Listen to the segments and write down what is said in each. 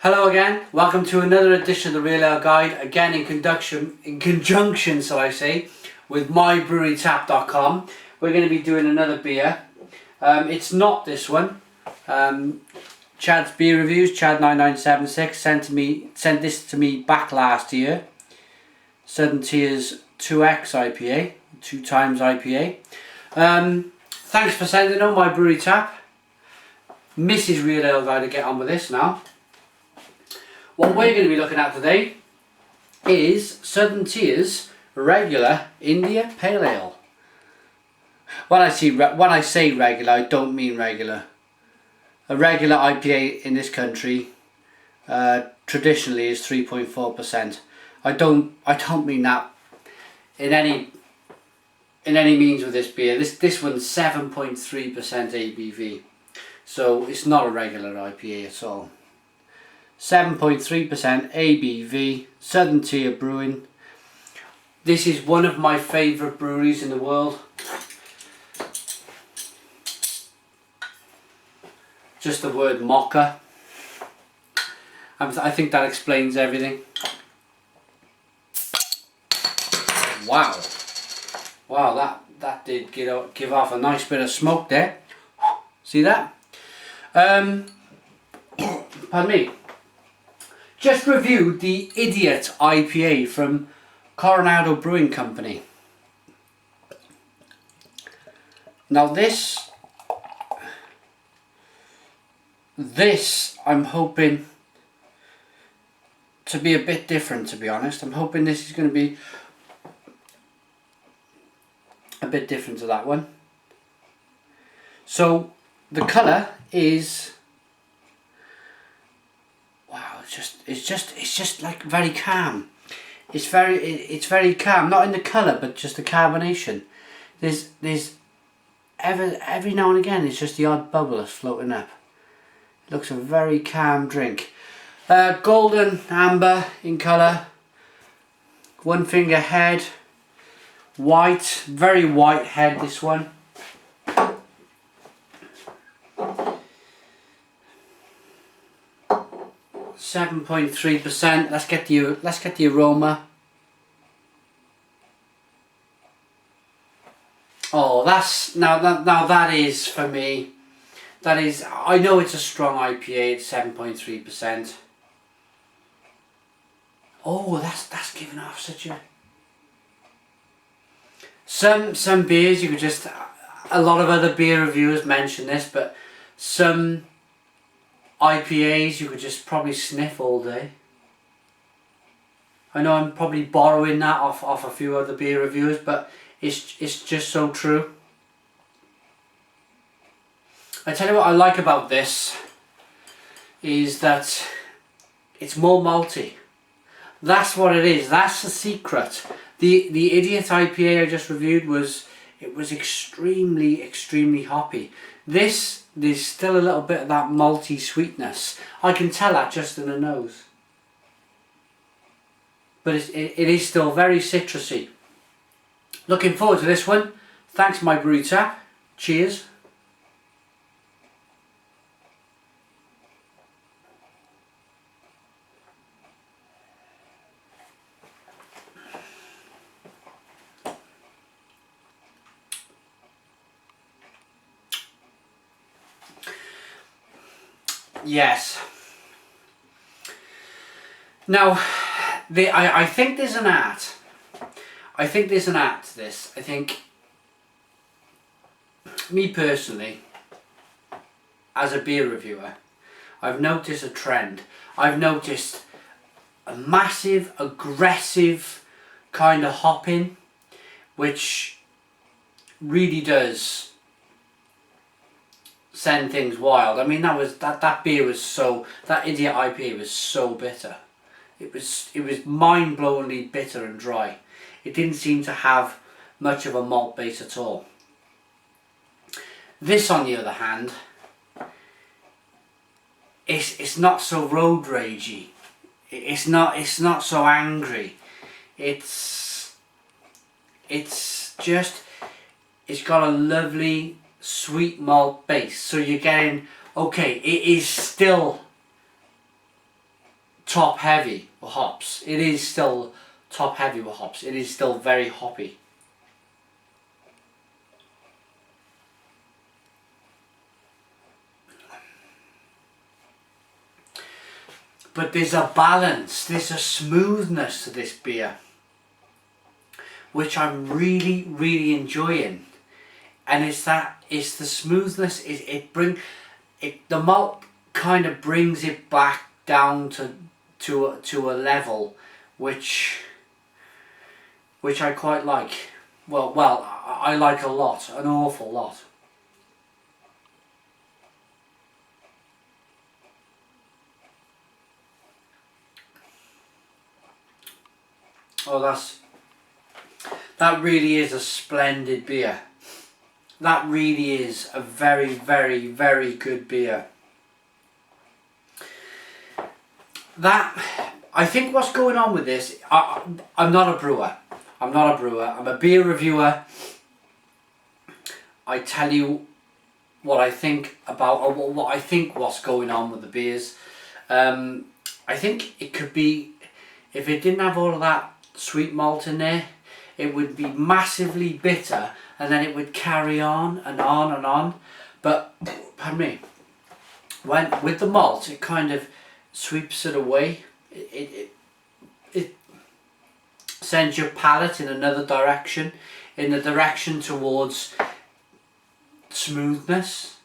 Hello again, welcome to another edition of the Real Ale Guide, again in conjunction, shall I say, with mybrewerytap.com. We're going to be doing another beer. It's not this one. Chad's Beer Reviews, Chad9976, sent this to me back last year. Southern Tiers 2X IPA, 2 times IPA. Thanks for sending on My Brewery Tap. Mrs. Real Ale Guide to get on with this now. What we're going to be looking at today is Southern Tiers Regular India Pale Ale. When I say regular, I don't mean regular. A regular IPA in this country traditionally is 3.4%. I don't mean that in any means with this beer. This one's 7.3% ABV, so it's not a regular IPA at all. 7.3% ABV, Southern Tier Brewing. This is one of my favourite breweries in the world. Just the word mocha, I think that explains everything. Wow, that did give off a nice bit of smoke there. See that? Pardon me. Just reviewed the Idiot IPA from Coronado Brewing Company. Now this I'm hoping to be a bit different, to be honest. I'm hoping this is going to be a bit different to that one. So the colour is, wow, it's just like very calm. It's very calm, not in the colour but just the carbonation. There's every now and again it's just the odd bubble that's floating up. It looks a very calm drink. Golden amber in colour, one finger head, white, very white head this one. .3%. Let's get the aroma. Oh, now that is, for me, that is, I know it's a strong IPA. It's 7.3%. Oh, that's giving off such a, some beers you could just, a lot of other beer reviewers mention this, but some IPAs you could just probably sniff all day. I know I'm probably borrowing that off a few other beer reviewers, but it's just so true. I tell you what I like about this is that it's more malty. That's what it is. That's the secret. The Idiot IPA I just reviewed was extremely hoppy. There's still a little bit of that malty sweetness. I can tell that just in the nose. But it is still very citrusy. Looking forward to this one. Thanks, My Brewery Tap. Cheers. Yes. Now, I think there's an art. I think there's an art to this. I think, me personally, as a beer reviewer, I've noticed a trend. I've noticed a massive, aggressive kind of hopping, which really does send things wild. I mean, that beer was so, that Idiot IPA was so bitter. It was mind-blowingly bitter and dry. It didn't seem to have much of a malt base at all. This, on the other hand, it's not so road ragey. It's not so angry. It's got a lovely sweet malt base, so you're getting, okay, it is still top heavy with hops. It is still top heavy with hops. It is still very hoppy. But there's a balance, there's a smoothness to this beer, which I'm really, really enjoying. And it's the smoothness, the malt kind of brings it back down to a level which I quite like. Well, I like a lot, an awful lot. Oh, that really is a splendid beer. That really is a very, very, very good beer. I think what's going on with this, I'm not a brewer. I'm a beer reviewer. I tell you what I think about, or what I think what's going on with the beers. I think it could be, if it didn't have all of that sweet malt in there, it would be massively bitter, and then it would carry on and on and on. But pardon me, with the malt, it kind of sweeps it away. It sends your palate in another direction, in the direction towards smoothness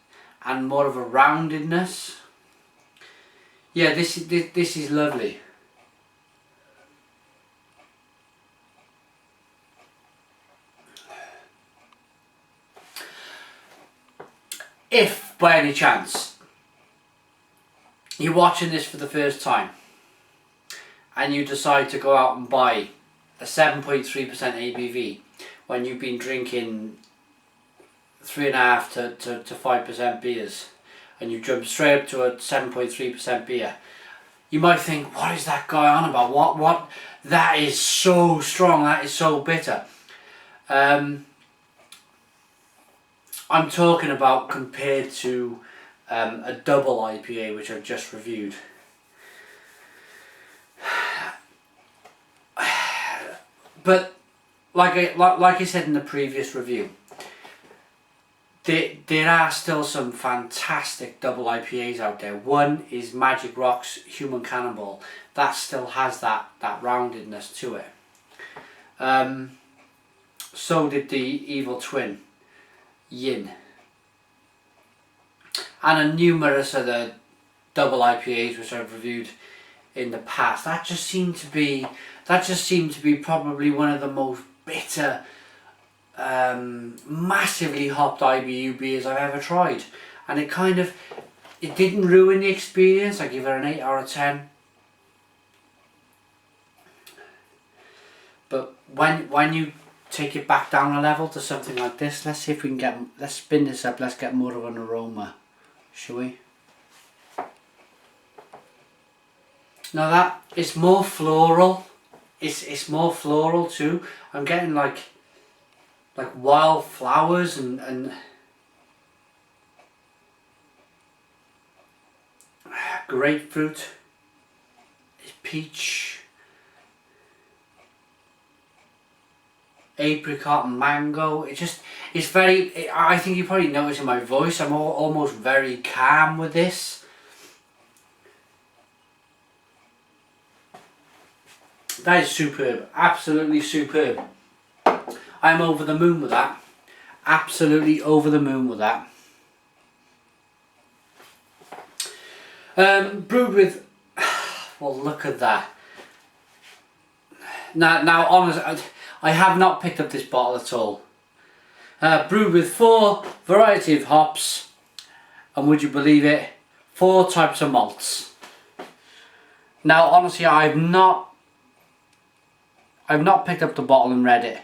and more of a roundedness. Yeah, this is lovely. If by any chance you're watching this for the first time and you decide to go out and buy a 7.3% ABV when you've been drinking 3.5 to 5% beers, and you jump straight up to a 7.3% beer, you might think, what is that guy on about? What? That is so strong, that is so bitter. I'm talking about compared to a double IPA, which I've just reviewed. But like I said in the previous review, there are still some fantastic double IPAs out there. One is Magic Rock's Human Cannibal. That still has that roundedness to it. So did the Evil Twin, Yin. And a numerous other double IPAs which I've reviewed in the past. That just seemed to be probably one of the most bitter, massively hopped IBU beers I've ever tried. And it didn't ruin the experience. I give it an 8 out of 10. But when you take it back down a level to something like this, let's see if we can let's spin this up, let's get more of an aroma, shall we? Now that it's more floral, it's more floral too. I'm getting like wild flowers and grapefruit, peach, apricot and mango. It's very, I think you probably notice in my voice, I'm almost very calm with this. That is superb, absolutely superb. I'm over the moon with that. Absolutely over the moon with that. Brewed with, well, look at that. Now honestly, I have not picked up this bottle at all. Brewed with 4 variety of hops, and would you believe it, 4 types of malts. Now honestly, I've not picked up the bottle and read it.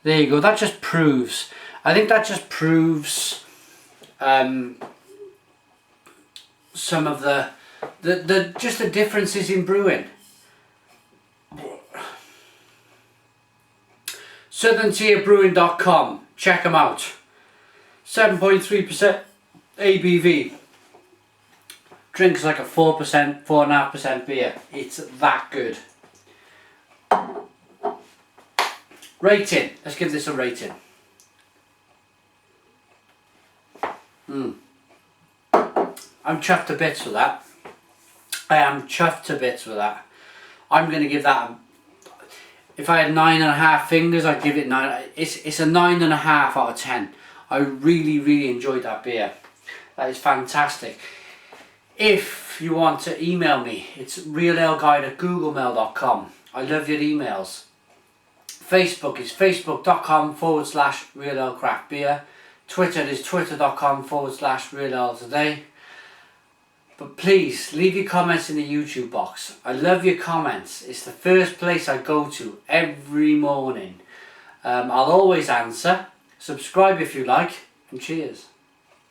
There you go. That just proves, I think that just proves some of the just the differences in brewing. SouthernTierBrewing.com, check them out. 7.3% ABV. drinks like a 4%, 4.5% beer. It's that good. Rating. Let's give this a rating. I'm chuffed to bits with that. I am chuffed to bits with that. I'm going to give that, if I had 9.5 fingers, I'd give it 9. It's a 9.5 out of 10. I really, really enjoyed that beer. That is fantastic. If you want to email me, it's realaleguide@googlemail.com. I love your emails. Facebook is facebook.com/realalecraftbeer. Twitter is twitter.com/realaletoday. But please, leave your comments in the YouTube box. I love your comments. It's the first place I go to every morning. I'll always answer. Subscribe if you like, and cheers.